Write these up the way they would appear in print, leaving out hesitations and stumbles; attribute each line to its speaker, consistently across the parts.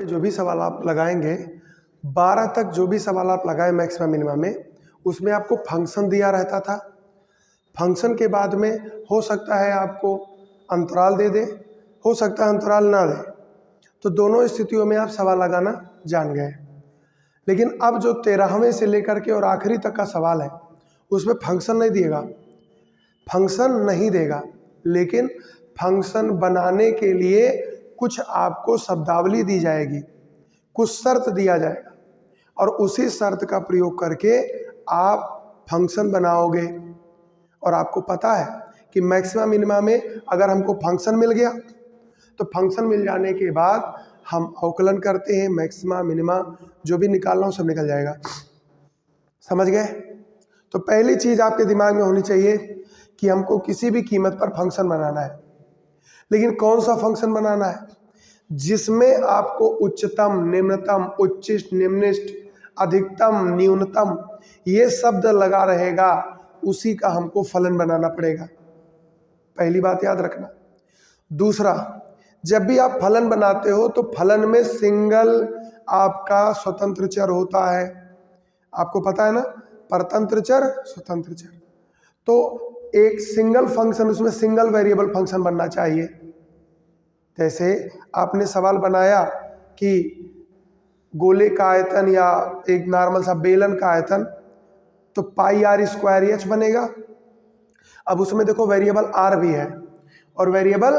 Speaker 1: जो भी सवाल आप लगाएंगे 12 तक जो भी सवाल आप लगाए मैक्सिमम मिनिमम में, उसमें आपको फंक्शन दिया रहता था। फंक्शन के बाद में हो सकता है आपको अंतराल दे दे, हो सकता है अंतराल ना दे, तो दोनों स्थितियों में आप सवाल लगाना जान गए। लेकिन अब जो 13वें से लेकर के और आखिरी तक का सवाल है उसमें फंक्शन नहीं दिएगा, फंक्शन नहीं देगा, लेकिन फंक्शन बनाने के लिए कुछ आपको शब्दावली दी जाएगी, कुछ शर्त दिया जाएगा और उसी शर्त का प्रयोग करके आप फंक्शन बनाओगे। और आपको पता है कि मैक्सिमम मिनिमा में अगर हमको फंक्शन मिल गया तो फंक्शन मिल जाने के बाद हम अवकलन करते हैं, मैक्सिमा मिनिमा जो भी निकालना हो सब निकल जाएगा। समझ गए? तो पहली चीज़ आपके दिमाग में होनी चाहिए कि हमको किसी भी कीमत पर फंक्शन बनाना है। लेकिन कौन सा फंक्शन बनाना है? जिसमें आपको उच्चतम, निम्नतम, उच्चिष्ट, निम्निष्ट, अधिकतम, न्यूनतम ये शब्द लगा रहेगा, उसी का हमको फलन बनाना पड़ेगा। पहली बात याद रखना। दूसरा, जब भी आप फलन बनाते हो तो फलन में सिंगल आपका स्वतंत्र चर होता है। आपको पता है ना, परतंत्र चर, स्वतंत्र चर। तो एक सिंगल फंक्शन, उसमें सिंगल वेरिएबल फंक्शन बनना चाहिए। जैसे आपने सवाल बनाया कि गोले का आयतन या एक नॉर्मल सा बेलन का आयतन, तो पाई आर स्क्वायर एच बनेगा। अब उसमें देखो वेरिएबल आर भी है और वेरिएबल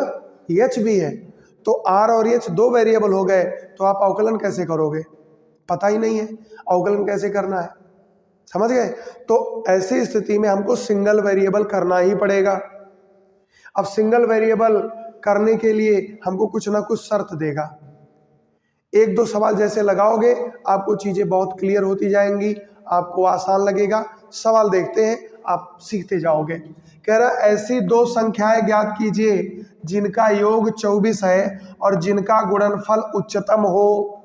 Speaker 1: एच भी है, तो आर और एच दो वेरिएबल हो गए, तो आप अवकलन कैसे करोगे? पता ही नहीं है अवकलन कैसे करना है। समझ गए? तो ऐसी स्थिति में हमको सिंगल वेरिएबल करना ही पड़ेगा। अब सिंगल वेरिएबल करने के लिए हमको कुछ ना कुछ शर्त देगा। एक दो सवाल जैसे लगाओगे आपको चीजें बहुत क्लियर होती जाएंगी, आपको आसान लगेगा। सवाल देखते हैं, आप सीखते जाओगे। कह रहा ऐसी दो संख्याएं ज्ञात कीजिए जिनका योग 24 है और जिनका गुणनफल उच्चतम हो।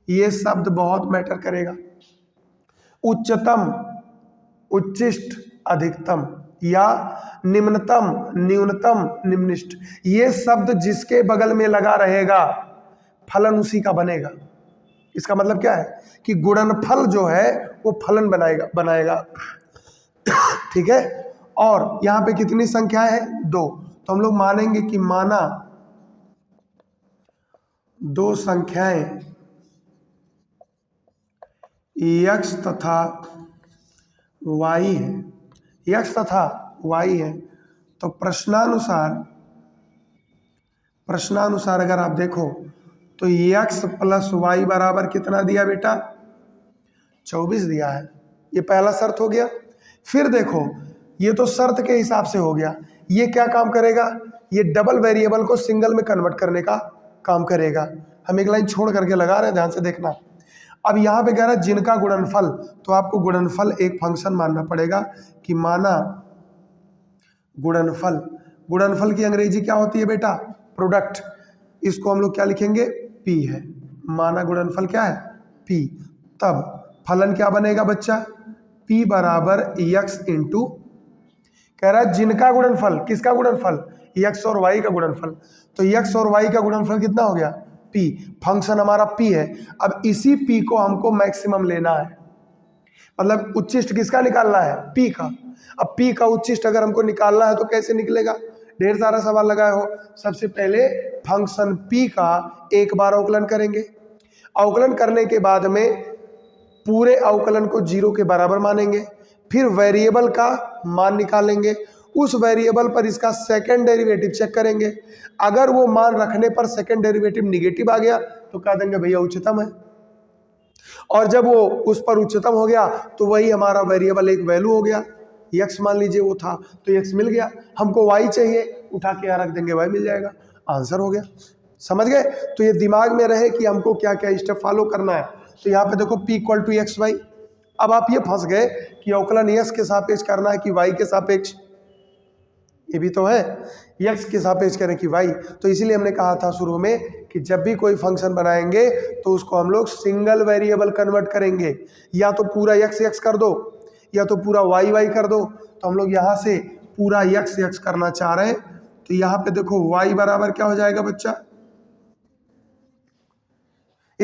Speaker 1: ये शब्द बहुत मैटर करेगा। उच्चतम, उच्चिष्ट, अधिकतम या निम्नतम, न्यूनतम, निम्निष्ट, ये शब्द जिसके बगल में लगा रहेगा फलन उसी का बनेगा। इसका मतलब क्या है कि गुणनफल जो है वो फलन बनाएगा। ठीक है? और यहां पे कितनी संख्याएं हैं? दो। तो हम लोग मानेंगे कि माना दो संख्याएं x तथा y है, x तथा y है, तो प्रश्नानुसार अगर आप देखो तो x प्लस वाई बराबर कितना दिया बेटा? 24 दिया है। ये पहला शर्त हो गया। फिर देखो, ये तो शर्त के हिसाब से हो गया। ये क्या काम करेगा? ये डबल वेरिएबल को सिंगल में कन्वर्ट करने का काम करेगा। हम एक लाइन छोड़ करके लगा रहे हैं, ध्यान से देखना। अब यहाँ पे कह रहा है जिनका गुणनफल, तो आपको गुणनफल एक फंक्शन मानना पड़ेगा कि माना गुणनफल। गुणनफल की अंग्रेजी क्या होती है बेटा? प्रोडक्ट। इसको हम लोग क्या लिखेंगे? पी है। माना गुणनफल क्या है? पी। तब फलन क्या बनेगा बच्चा? पी बराबर एक्स इंटू, कह रहा है जिनका गुणनफल, किसका गुणनफल? एक्स और वाई का गुणनफल। तो एक्स और वाई का गुणनफल कितना हो गया? पी। फंक्शन हमारा पी है। अब इसी पी को हमको मैक्सिमम लेना है, मतलब उच्चिष्ट किसका निकालना है? पी का। अब पी का उच्चिष्ट अगर हमको निकालना है तो कैसे निकलेगा? ढेर सारा सवाल लगाए हो। सबसे पहले फंक्शन पी का एक बार अवकलन करेंगे। अवकलन करने के बाद में पूरे अवकलन को 0 के बराबर मानेंगे। फिर वेरिएबल का मान निकालेंगे, उस वेरिएबल पर इसका सेकंड डेरिवेटिव चेक करेंगे। अगर वो मान रखने पर सेकंड डेरिवेटिव निगेटिव आ गया तो कह देंगे भैया उच्चतम है। और जब वो उस पर उच्चतम हो गया तो वही हमारा वेरिएबल एक वैल्यू हो गया। x मान लीजिए वो था तो x मिल गया। हमको y चाहिए, उठा के यहाँ रख देंगे, y मिल जाएगा। आंसर हो गया। समझ गए? तो ये दिमाग में रहे कि हमको क्या क्या स्टेप फॉलो करना है। तो यहाँ पे देखो p equal to x y. अब आप ये फंस गए कि अवकलन x के सापेक्ष करना है कि y के सापेक्ष। ये भी तो है, x के सापेक्ष करें कि y। तो इसीलिए हमने कहा था शुरू में कि जब भी कोई फंक्शन बनाएंगे तो उसको हम लोग सिंगल वेरिएबल कन्वर्ट करेंगे। या तो पूरा x कर दो या तो पूरा y कर दो। तो हम लोग यहाँ से पूरा x करना चाह रहे हैं। तो यहाँ पे देखो y बराबर क्या हो जाएगा बच्चा?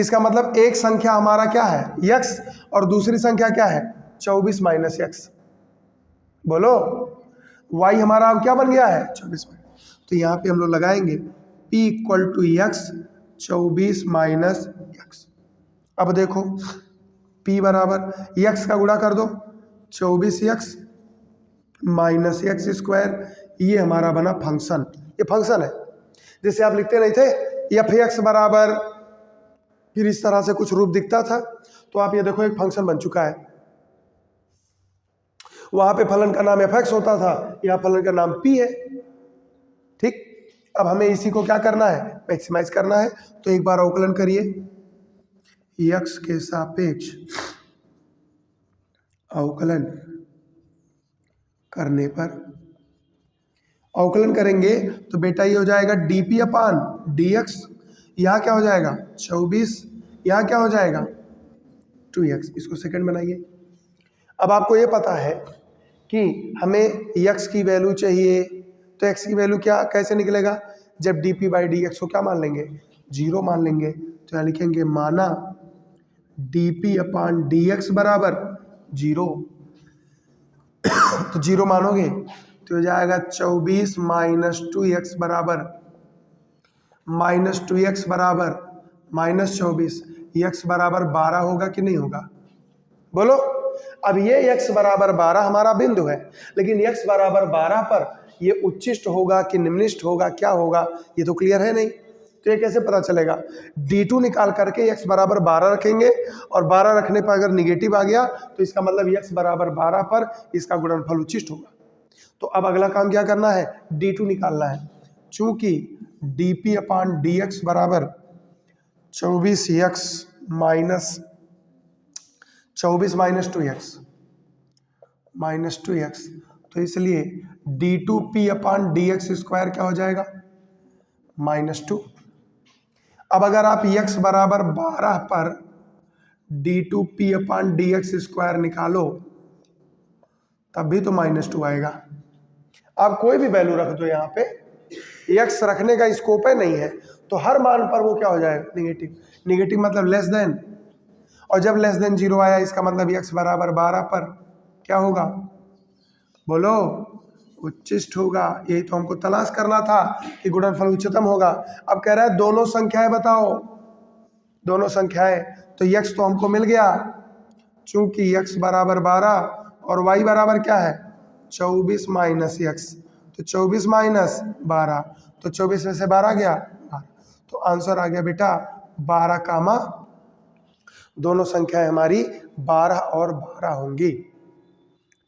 Speaker 1: इसका मतलब एक संख्या हमारा क्या है x और दूसरी संख्या क्या है 24 माइनस x। बोलो y हमारा अब क्या बन गया है 24 माइनस। तो यहाँ पे हम लोग लगाएंगे p equal to x 24 minus x. अब देखो p बराबर x का गुणा कर दो 24x माइनस एक्स स्क्वायर, ये हमारा बना फंक्शन। ये फंक्शन है, जैसे आप लिखते नहीं थे एफ एक्स बराबर, फिर इस तरह से कुछ रूप दिखता था, तो आप ये देखो एक फंक्शन बन चुका है। वहां पे फलन का नाम एफ एक्स होता था, यहाँ फलन का नाम पी है। ठीक, अब हमें इसी को क्या करना है मैक्सिमाइज करना है। तो एक बार अवकलन करिए, एक्स के सापेक्ष अवकलन करने पर, अवकलन करेंगे तो बेटा ये हो जाएगा dp अपान dx। यहाँ क्या हो जाएगा 24, यहाँ क्या हो जाएगा 2x। इसको सेकंड बनाइए। अब आपको ये पता है कि हमें x की वैल्यू चाहिए, तो x की वैल्यू क्या कैसे निकलेगा, जब dp बाई dx को क्या मान लेंगे 0 मान लेंगे। तो यहाँ लिखेंगे माना dp अपान dx बराबर 0। तो 0 मानोगे तो हो जाएगा 24 माइनस 2x बराबर -2x बराबर -24, x बराबर 12 होगा कि नहीं होगा, बोलो। अब ये x बराबर 12 हमारा बिंदु है, लेकिन x बराबर 12 पर ये उच्चिष्ट होगा कि निम्निष्ट होगा, क्या होगा, ये तो क्लियर है नहीं। तो ये कैसे पता चलेगा, d2 निकाल करके x बराबर 12 रखेंगे, और 12 रखने पर अगर निगेटिव आ गया तो इसका मतलब x बराबर 12 पर इसका गुणनफल उच्चिष्ट होगा। तो अब अगला काम क्या करना है, d2 निकालना है। चूंकि dp अपान dx बराबर 24x माइनस 24 माइनस 2x, तो इसलिए d2p अपान dx स्क्वायर क्या हो जाएगा -2। अब अगर आप x बराबर 12 पर d2p अपान dx स्क्वायर निकालो तब भी तो -2 आएगा। आप कोई भी वैल्यू रख दो, यहाँ पे x रखने का स्कोप है नहीं है, तो हर मान पर वो क्या हो जाएगा निगेटिव। निगेटिव मतलब लेस देन, और जब लेस देन 0 आया इसका मतलब x बराबर 12 पर क्या होगा, बोलो उच्चिष्ट होगा। यही तो हमको तलाश करना था कि गुणनफल उच्चतम होगा। अब कह रहा है दोनों संख्याएं बताओ, दोनों संख्याएं, तो x तो हमको मिल गया, चूंकि x बराबर 12 और y बराबर क्या है 24 माइनस एक्स, तो 24 माइनस 12, तो 24 में से 12 गया 12, तो आंसर आ गया बेटा 12 कामा, दोनों संख्याएं हमारी 12 और 12 होंगी।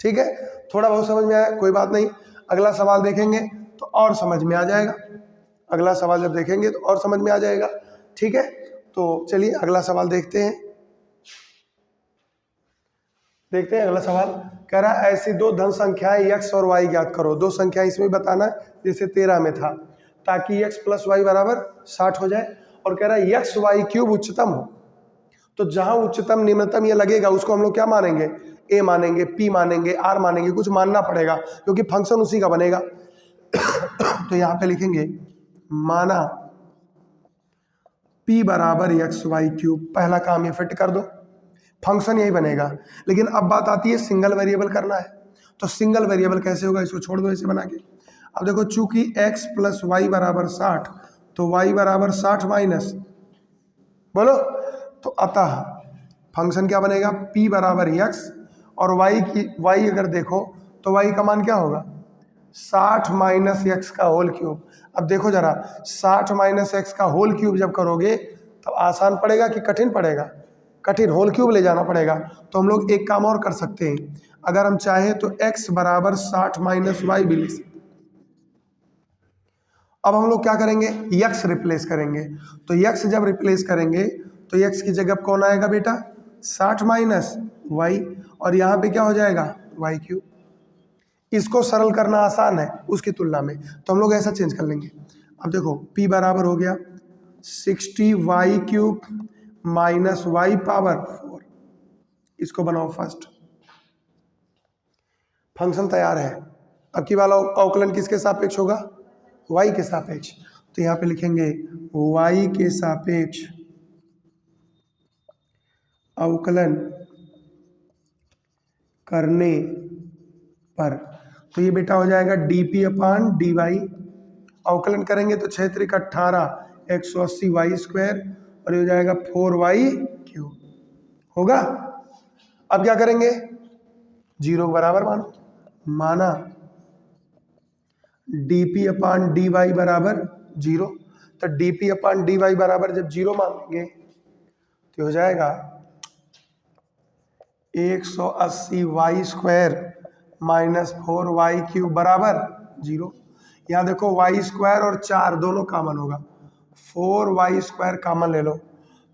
Speaker 1: ठीक है, थोड़ा बहुत समझ में आया, कोई बात नहीं। अगला सवाल देखेंगे तो और समझ में आ जाएगा, अगला सवाल जब देखेंगे तो और समझ में आ जाएगा। ठीक है, तो चलिए अगला सवाल देखते हैं। देखते हैं अगला सवाल, कह रहा है ऐसी दो धन संख्याएं x और y ज्ञात करो। दो संख्या इसमें बताना है जैसे 13 में था, ताकि x प्लस वाई बराबर 60 हो जाए, और कह रहा है एक्स वाई क्यूब उच्चतम हो। तो जहां उच्चतम निम्नतम ये लगेगा उसको हम लोग क्या मानेंगे, a मानेंगे, p मानेंगे, r मानेंगे, कुछ मानना पड़ेगा क्योंकि फंक्शन उसी का बनेगा। तो यहाँ पे लिखेंगे माना p बराबर एक्स वाई क्यूब, पहला काम ये फिट कर दो, फंक्शन यही बनेगा। लेकिन अब बात आती है सिंगल वेरिएबल करना है, तो सिंगल वेरिएबल कैसे होगा, इसको छोड़ दो ऐसे बना के। अब देखो चूंकि x प्लस वाई बराबर 60, तो y बराबर 60 माइनस, बोलो, तो अतः फंक्शन क्या बनेगा p बराबर x, और y अगर देखो तो y का मान क्या होगा 60 माइनस एक्स का होल क्यूब। अब देखो जरा 60 माइनस एक्स का होल क्यूब जब करोगे तब आसान पड़ेगा कि कठिन पड़ेगा, कठिन, होल क्यूब ले जाना पड़ेगा। तो हम लोग एक काम और कर सकते हैं, अगर हम चाहें तो x बराबर 60 माइनस वाई भी लिख सकते। अब हम लोग क्या करेंगे, x रिप्लेस करेंगे। तो x जब रिप्लेस करेंगे तो x की जगह कौन आएगा बेटा 60 माइनस वाई, और यहाँ पे क्या हो जाएगा वाई क्यूब। इसको सरल करना आसान है उसकी तुलना में, तो हम लोग ऐसा चेंज कर लेंगे। अब देखो p बराबर हो गया 60 y cube minus y power 4, इसको बनाओ फर्स्ट। फंक्शन तैयार है। अब की वाला अवकलन किसके सापेक्ष होगा, y के सापेक्ष। तो यहाँ पे लिखेंगे y के सापेक्ष अवकलन करने पर, तो ये बेटा हो जाएगा dp/dy। अवकलन करेंगे तो 6 त्रिक 18, 180 वाई स्क्वायर और ये हो जाएगा 4y³ होगा। अब क्या करेंगे, 0 के बराबर माना dp/dy बराबर 0, तो dp/dy बराबर जब 0 मान लेंगे तो हो जाएगा 180 वाई स्क्वायर माइनस 4y³ बराबर 0। यहाँ देखो वाई स्क्वायर और 4 दोनों कॉमन होगा, 4y² कॉमन ले लो,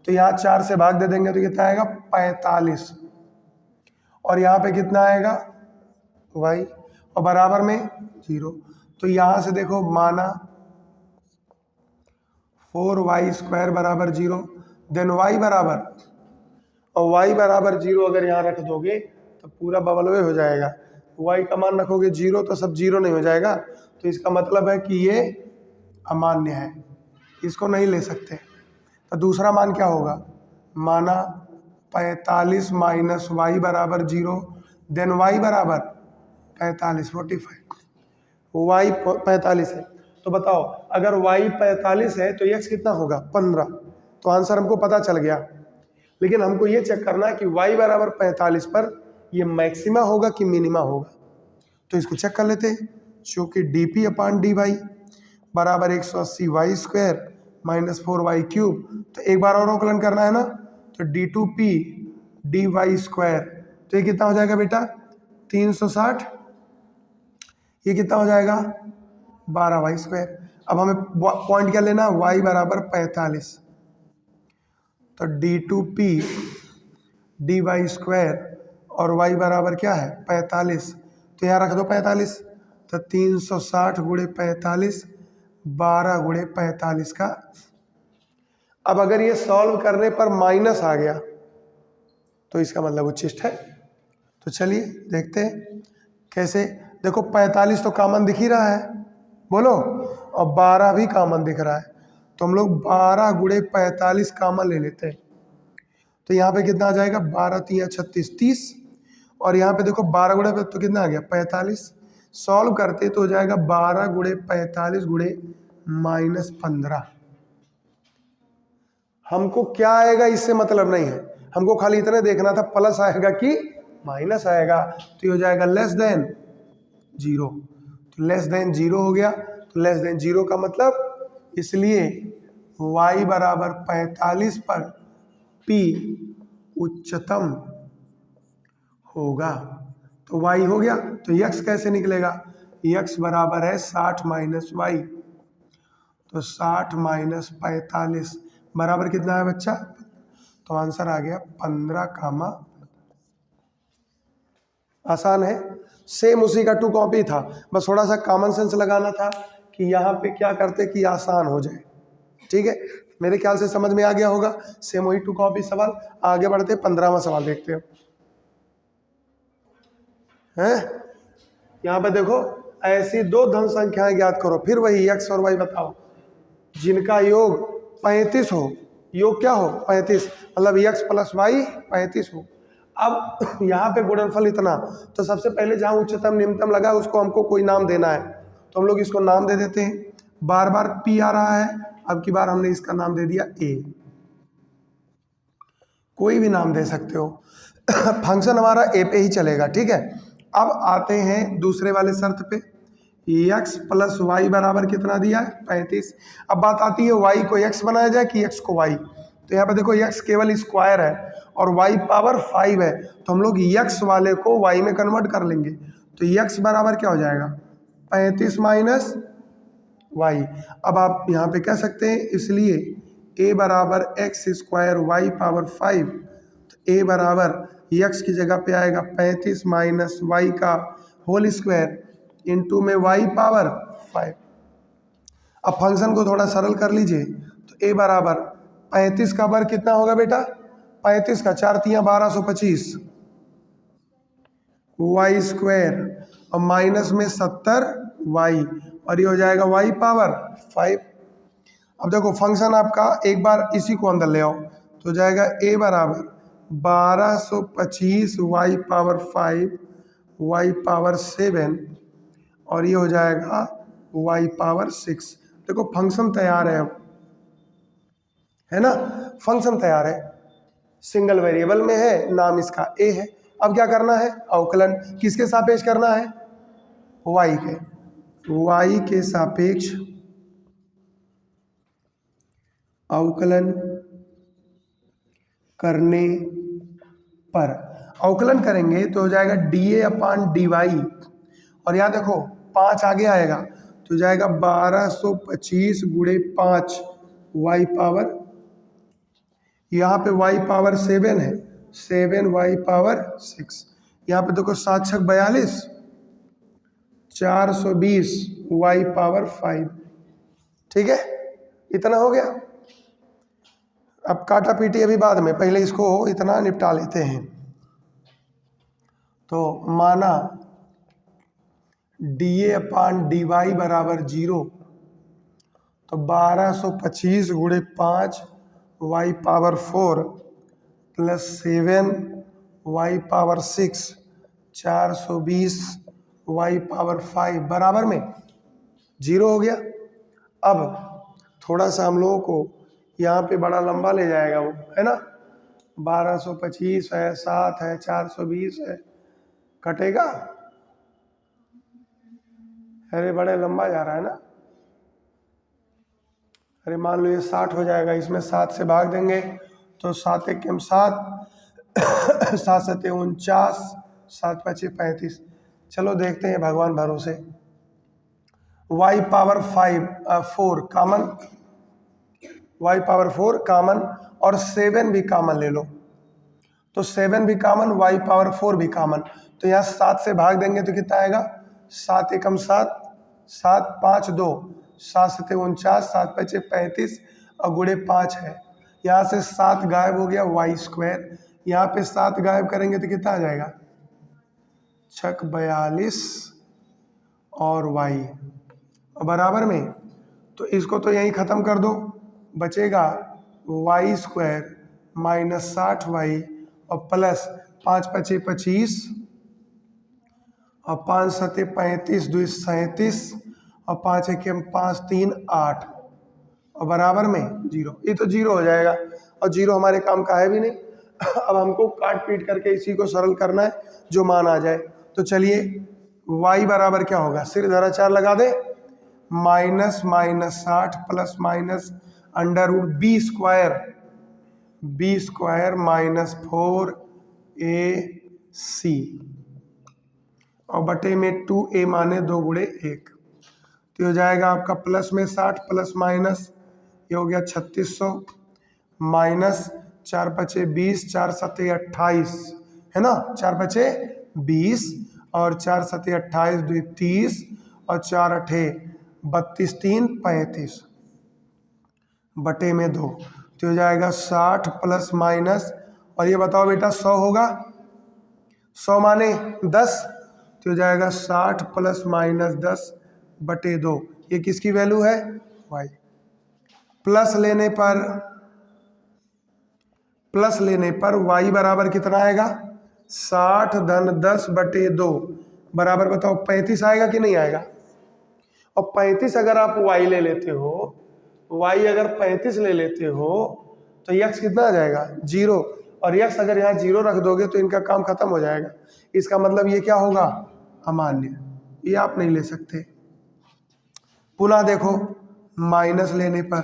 Speaker 1: तो यहाँ 4 से भाग दे देंगे तो कितना आएगा 45, और यहाँ पे कितना आएगा y और बराबर में 0। तो यहाँ से देखो माना 4y² बराबर 0, देन y बराबर, और y बराबर 0 अगर यहाँ रख दोगे तो पूरा बबल वे हो जाएगा। y का मान रखोगे 0 तो सब 0 नहीं हो जाएगा, तो इसका मतलब है कि ये अमान्य है, इसको नहीं ले सकते। तो दूसरा मान क्या होगा, माना 45 माइनस y बराबर 0, देन y बराबर 45, 45, y 45 है। तो बताओ अगर y 45 है तो x कितना होगा 15, तो आंसर हमको पता चल गया। लेकिन हमको ये चेक करना है कि y बराबर 45 पर ये मैक्सिमा होगा कि मिनिमा होगा, तो इसको चेक कर लेते हैं। चूँकि dp/dy बराबर 180 वाई स्क्वायर माइनस 4y³, तो एक बार और अवकलन करना है ना, तो d2p dy², तो ये कितना हो जाएगा बेटा 360, ये कितना हो जाएगा 12y²। अब हमें पॉइंट क्या लेना, y बराबर 45, तो d2p dy² और y बराबर क्या है 45, तो यहाँ रख दो 45, तो 360 गुणे 45, 12 गुणे 45 का। अब अगर ये सॉल्व करने पर माइनस आ गया तो इसका मतलब उच्छिष्ट है। तो चलिए देखते हैं कैसे। देखो 45 तो कॉमन दिख ही रहा है, बोलो, और 12 भी कॉमन दिख रहा है, तो हम लोग 12 गुणे 45 कॉमन ले लेते हैं। तो यहाँ पे कितना आ जाएगा 12 3 36 30, और यहाँ पे देखो 12 गुणे पे तो कितना आ गया 45, सॉल्व करते तो हो जाएगा 12 गुणे 45 गुणे -15। हमको क्या आएगा इससे मतलब नहीं है, हमको खाली इतना देखना था प्लस आएगा कि माइनस आएगा। तो ये हो जाएगा लेस देन 0, तो लेस देन 0 हो गया। तो लेस देन 0 का मतलब, इसलिए y बराबर 45 पर p उच्चतम होगा। तो y हो गया, तो x कैसे निकलेगा, x बराबर है 60 माइनस y, तो 60 माइनस 45 बराबर कितना है बच्चा, तो आंसर आ गया 15, आसान है। सेम उसी का 2 कॉपी था, बस थोड़ा सा कॉमन सेंस लगाना था कि यहाँ पे क्या करते कि आसान हो जाए। ठीक है, मेरे ख्याल से समझ में आ गया होगा। सेम वही 2 कॉपी सवाल। आगे बढ़ते 15वां सवाल देखते हैं। यहाँ पे देखो, ऐसी 2 धन संख्याएं ज्ञात करो, फिर वही x और y बताओ, जिनका योग 35 हो। योग क्या हो 35, मतलब x प्लस y 35 हो। अब यहाँ पे गुणनफल इतना, तो सबसे पहले जहाँ उच्चतम निम्नतम लगा उसको हमको कोई नाम देना है, तो हम लोग इसको नाम दे देते हैं। बार बार p आ रहा है, अब की बार हमने इसका नाम दे दिया a, कोई भी नाम दे सकते हो। फंक्शन हमारा a पे ही चलेगा। ठीक है, अब आते हैं दूसरे वाले शर्त पे, x प्लस वाई बराबर कितना दिया है 35। अब बात आती है y को x बनाया जाए कि x को y, तो यहाँ पे देखो x केवल स्क्वायर है और y पावर 5 है, तो हम लोग x वाले को y में कन्वर्ट कर लेंगे। तो x बराबर क्या हो जाएगा 35 माइनस y। अब आप यहाँ पे कह सकते हैं, इसलिए a बराबर x² y पावर 5, तो a बराबर x की जगह पे आएगा 35 माइनस y का होल स्क्वायर इंटू में y पावर 5। अब फंक्शन को थोड़ा सरल कर लीजिए, तो a बराबर 35 का वर्ग कितना होगा बेटा 35 का 4 तियाँ 1225 y² और माइनस में 70y, और ये हो जाएगा y पावर 5। अब देखो फंक्शन आपका, एक बार इसी को अंदर ले आओ, तो जाएगा a बराबर 1225 वाई पावर 5 वाई पावर 7 और ये हो जाएगा वाई पावर 6। देखो फंक्शन तैयार है अब, है ना, फंक्शन तैयार है, सिंगल वेरिएबल में है, नाम इसका ए है। अब क्या करना है, अवकलन किसके सापेक्ष करना है, वाई के सापेक्ष अवकलन करने पर, अवकलन करेंगे तो हो जाएगा dA/dy, और यहाँ देखो 5 आगे आएगा तो हो जाएगा 1225 गुणे 5 वाई पावर, यहाँ पे y पावर 7 है, 7 वाई पावर 6, यहाँ पे देखो 7 छक 42, 420 वाई पावर 5। ठीक है, इतना हो गया। अब काटा पीटी अभी बाद में, पहले इसको इतना निपटा लेते हैं। तो माना dA/dy बराबर 0, तो 1225 गुणे 5 y power 4 plus 7 y power 6 420 y power 5 बराबर में 0 हो गया। अब थोड़ा सा हम लोगों को यहाँ पे बड़ा लंबा ले जाएगा वो, है ना, 1225 है, 7 है, 420 है, कटेगा, अरे बड़े लंबा जा रहा है ना। अरे मान लो ये 60 हो जाएगा, इसमें 7 से भाग देंगे तो 7 एकम 7, 7 सते 49, 7 पचे 35। चलो देखते हैं, भगवान भरोसे। y power 4 common, y power 4 common और 7 भी कॉमन ले लो, तो 7 भी कॉमन, y पावर 4 भी कॉमन, तो यहाँ 7 से भाग देंगे तो कितना आएगा, 7 एकम 7, 7 5 2, 7 सते 49, 7 पचे 35 और गुणे 5 है, यहाँ से 7 गायब हो गया, वाई स्क्वायर, यहाँ पे 7 गायब करेंगे तो कितना आ जाएगा, छक 42 और वाई बराबर में, तो इसको तो यहीं ख़त्म कर दो, बचेगा वाई स्क्वायर माइनस 60 वाई और प्लस 5 पचे 25 और 5 सते 35 2 37 और 5 एकम 5 3 8 और बराबर में 0। ये तो 0 हो जाएगा और 0 हमारे काम का है भी नहीं। अब हमको काट पीट करके इसी को सरल करना है, जो मान आ जाए। तो चलिए y बराबर क्या होगा, सिर धरा 4 लगा दे, minus 60 plus minus under root B square minus 4ac और बटे में 2a माने 2 गुणे 1, तो हो जाएगा आपका प्लस में 60 प्लस माइनस, ये हो गया 3600 माइनस 4 पचे 20, 4 सते 28, है ना, 4 पचे 20 और 4 सते 28 2 30 और 4 अठे 32 3 35 बटे में 2, तो हो जाएगा 60 प्लस माइनस, और ये बताओ बेटा 100 होगा, 100 माने 10, तो हो जाएगा 60 प्लस माइनस 10 बटे 2, ये किसकी वैल्यू है, y। प्लस लेने पर y बराबर कितना आएगा, 60 धन 10 बटे 2 बराबर बताओ 35 आएगा कि नहीं आएगा। और 35 अगर आप y ले लेते हो, y अगर 35 ले लेते हो तो x कितना आ जाएगा, 0, और x अगर यहाँ 0 रख दोगे तो इनका काम खत्म हो जाएगा। इसका मतलब ये क्या होगा, अमान्य, ये आप नहीं ले सकते। पुनः देखो माइनस लेने पर,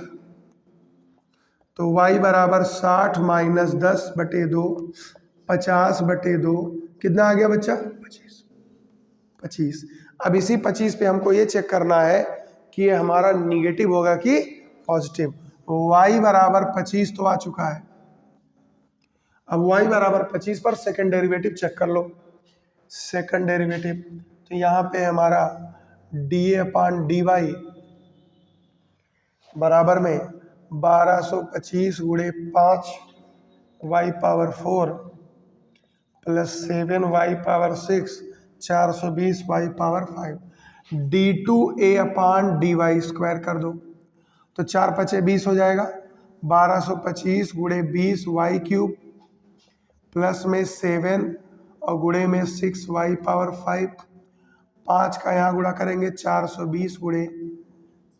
Speaker 1: तो y बराबर 60 माइनस 10 बटे 2 50 बटे 2 कितना आ गया बच्चा, 25। अब इसी 25 पे हमको ये चेक करना है कि ये हमारा निगेटिव होगा कि पॉजिटिव। y बराबर 25 तो आ चुका है। अब y बराबर 25 पर सेकंड डेरिवेटिव चेक कर लो। सेकंड डेरिवेटिव तो यहाँ पे हमारा dA/dy बराबर में 1225 गुणे 5 y power 4 plus 7 y power 6 420 y power 5 d2a/dy square कर दो, तो 4 पचे 20 हो जाएगा, 1225 गुणे 20 वाई क्यूब प्लस में 7 और गुणे में 6y पावर 5, 5 का यहाँ गुणा करेंगे 420 गुणे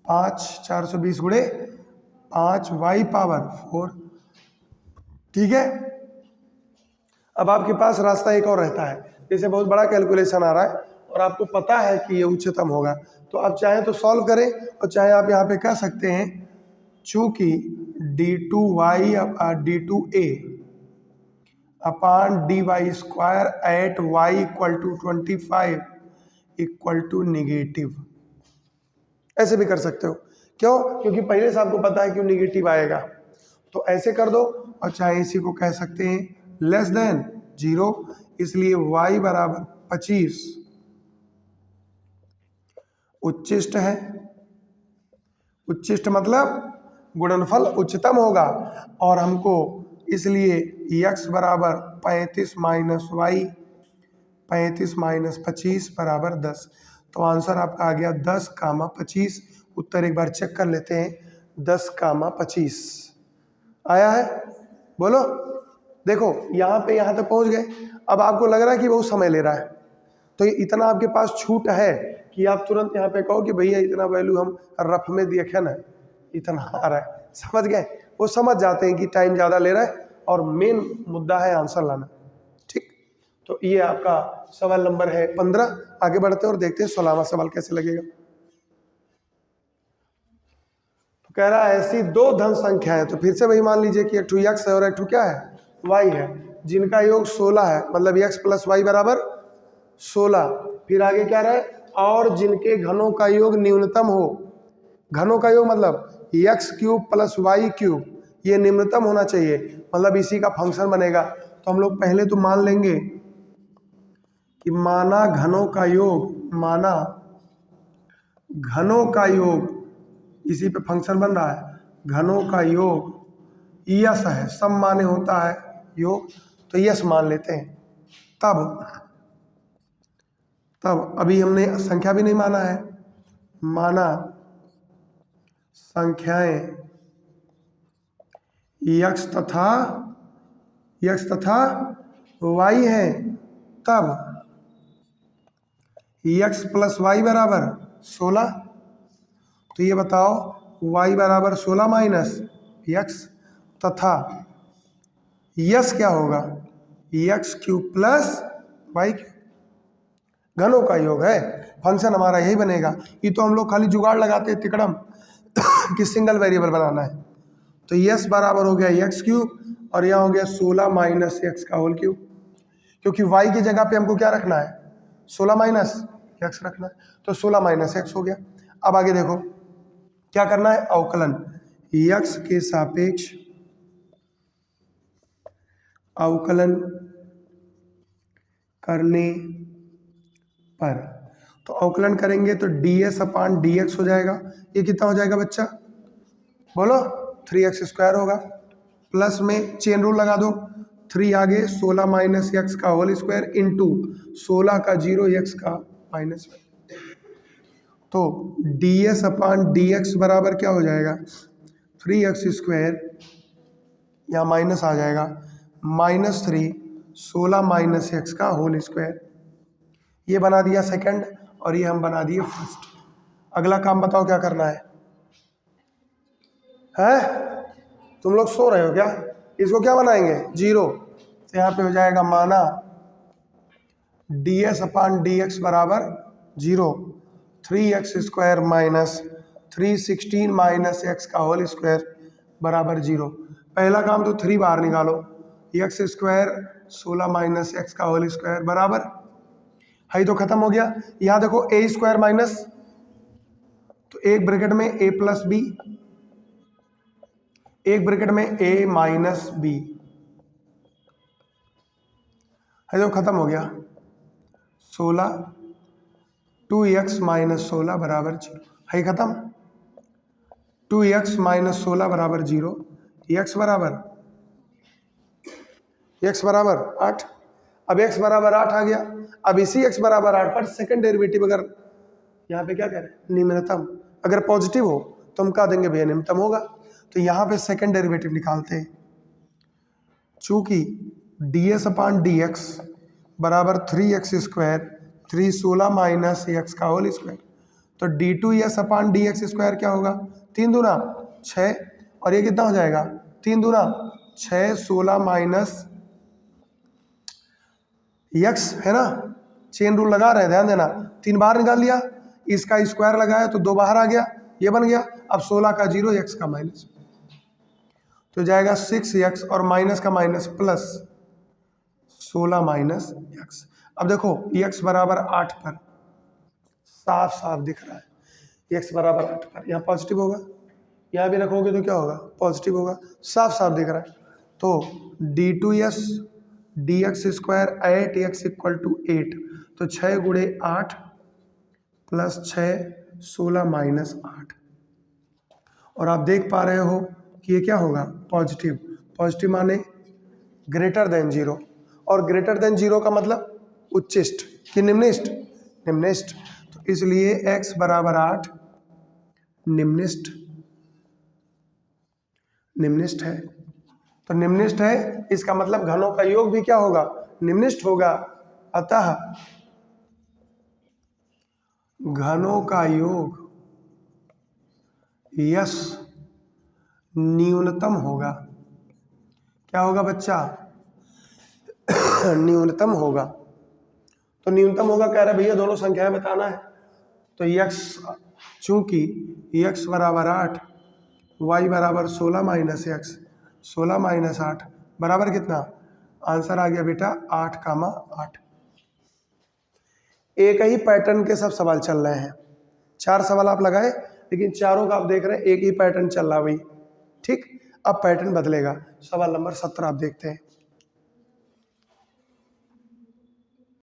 Speaker 1: 5, 420 गुणे 5y पावर 4। ठीक है, अब आपके पास रास्ता एक और रहता है, जैसे बहुत बड़ा कैलकुलेशन आ रहा है और आपको पता है कि ये उच्चतम होगा, तो आप चाहें तो सॉल्व करें और चाहे आप यहाँ पे कह सकते हैं चूंकि d2y d2a upon dy square at y equal to 25 equal to negative, ऐसे भी कर सकते हो। क्यों? क्योंकि पहले से आपको पता है क्यों निगेटिव आएगा, तो ऐसे कर दो। और चाहे इसी को कह सकते हैं लेस देन 0, इसलिए y बराबर 25 उच्चिष्ट है। उच्चिष्ट मतलब गुणनफल उच्चतम होगा, और हमको इसलिए x बराबर 35 माइनस वाई 35 माइनस 25 बराबर 10। तो आंसर आपका आ गया 10, 25। उत्तर एक बार चेक कर लेते हैं, 10, 25 आया है। बोलो, देखो यहाँ पे यहाँ तक पहुँच गए। अब आपको लग रहा है कि बहुत समय ले रहा है, तो इतना आपके पास छूट है कि आप तुरंत यहाँ पे कहो कि भैया इतना वैल्यू हम रफ में देखे ना, इतना आ रहा है, समझ गए। वो समझ जाते हैं कि टाइम ज़्यादा ले रहा है और मेन मुद्दा है आंसर लाना। ठीक, तो ये आपका सवाल नंबर है 15। आगे बढ़ते हैं और देखते हैं 16वां सवाल कैसे लगेगा। तो कह रहा है ऐसी दो धन संख्या है, तो फिर से वही मान लीजिए कि एक ठू x है और एक ठू क्या है, y है, जिनका योग 16 है, मतलब x प्लस वाई बराबर 16। फिर आगे क्या रहे, और जिनके घनों का योग न्यूनतम हो। घनों का योग मतलब x cube plus y cube, ये निम्नतम होना चाहिए, मतलब इसी का फंक्शन बनेगा। तो हम लोग पहले तो मान लेंगे कि माना घनों का योग, माना घनों का योग, इसी पे फंक्शन बन रहा है। घनों का योग यस है, सब माने होता है योग, तो यस मान लेते हैं। तब अभी हमने संख्या भी नहीं माना है, माना संख्याएं यक्स तथा वाई है, तब यक्स प्लस वाई बराबर 16। तो ये बताओ वाई बराबर 16 माइनस यक्स, तथा यस क्या होगा, x cube plus y cube. घनों का योग है, फंक्शन हमारा यही बनेगा। ये तो हम लोग खाली जुगाड़ लगाते हैं तिकड़म कि सिंगल वेरिएबल बनाना है। तो यस बराबर हो गया एक्स क्यूब और यहाँ हो गया 16 माइनस एक्स का होल क्यूब, क्योंकि वाई की जगह पे हमको क्या रखना है, 16 माइनस एक्स रखना है, तो 16 माइनस एक्स हो गया। अब आगे देखो क्या करना है, अवकलन एक्स के सापेक्ष अवकलन करने पर, तो अवकलन करेंगे तो ds अपान dx हो जाएगा। ये कितना हो जाएगा बच्चा, बोलो, 3x स्क्वायर होगा, प्लस में चेन रूल लगा दो, 3 आगे 16 माइनस एक्स का होल स्क्वायर इंटू 16 का 0 एक्स का माइनस, तो ds अपान dx बराबर क्या हो जाएगा, 3x स्क्वायर, यहाँ माइनस आ जाएगा, -3 16 माइनस एक्स का होल स्क्वायर। ये बना दिया सेकंड और ये हम बना दिए फर्स्ट। अगला काम बताओ क्या करना है? तुम लोग सो रहे हो क्या? इसको क्या बनाएंगे, 0, तो यहाँ पे हो जाएगा माना ds अपान dx बराबर 0, 3x square minus 316 minus x का होल स्क्वायर बराबर 0। पहला काम तो 3 बाहर निकालो, एक्स स्क्वायर 16 माइनस एक्स का होल स्क्वायर बराबर है, तो खत्म हो गया। यहाँ देखो ए स्क्वायर माइनस, तो एक ब्रैकेट में a प्लस बी, एक ब्रैकेट में a माइनस बी है, तो खत्म हो गया। 16 2x माइनस 16 बराबर 0 है, खत्म। 2x माइनस 16 बराबर 0, x बराबर 8। अब x बराबर 8 आ गया। अब इसी x बराबर 8 पर सेकंड डेरिवेटिव अगर यहाँ पे क्या कह रहे हैं, निम्नतम, अगर पॉजिटिव हो तो हम कह देंगे भैया निम्नतम होगा। तो यहाँ पे सेकंड डेरिवेटिव निकालते हैं, चूंकि ds/dx बराबर 3x² 3 16 माइनस x का होल स्क्वायर। तो d2s/dx² क्या होगा, 3 दूना 6 और ये कितना हो जाएगा 3 दूना 6 16 माइनस x है ना, चेन रूल लगा रहे ध्यान देना, 3 बाहर निकाल लिया, इसका स्क्वायर लगाया तो 2 बाहर आ गया, ये बन गया। अब 16 का 0 x का माइनस तो जाएगा 6x और माइनस का माइनस प्लस 16 माइनस x। अब देखो x बराबर 8 पर साफ साफ दिख रहा है, x बराबर 8 पर यहाँ पॉजिटिव होगा, यहाँ भी रखोगे तो क्या होगा पॉजिटिव होगा, साफ साफ दिख रहा है। तो d2s dx² 8x = 8, तो 6 गुणे 8 प्लस 6 16 माइनस 8। और आप देख पा रहे हो कि ये क्या होगा पॉजिटिव, पॉजिटिव माने ग्रेटर देन 0, और ग्रेटर देन 0 का मतलब उच्चिष्ट कि निम्निष्ट, निम्निष्ट। तो इसलिए x बराबर 8 निम्निष्ट, निम्निष्ट है। तो निम्निष्ट है, इसका मतलब घनों का योग भी क्या होगा निम्निष्ट होगा। अतः घनों का योग यस न्यूनतम होगा। क्या होगा बच्चा न्यूनतम होगा। तो न्यूनतम होगा कह रहे भैया दोनों संख्याएं बताना है, तो x चूंकि x बराबर 8 y बराबर 16 माइनस x, 16 माइनस 8 बराबर कितना, आंसर आ गया बेटा 8,8। एक ही पैटर्न के सब सवाल चल रहे हैं, 4 सवाल आप लगाए लेकिन चारों का आप देख रहे हैं एक ही पैटर्न चल रहा है भाई, ठीक। अब पैटर्न बदलेगा। सवाल नंबर 17 आप देखते हैं।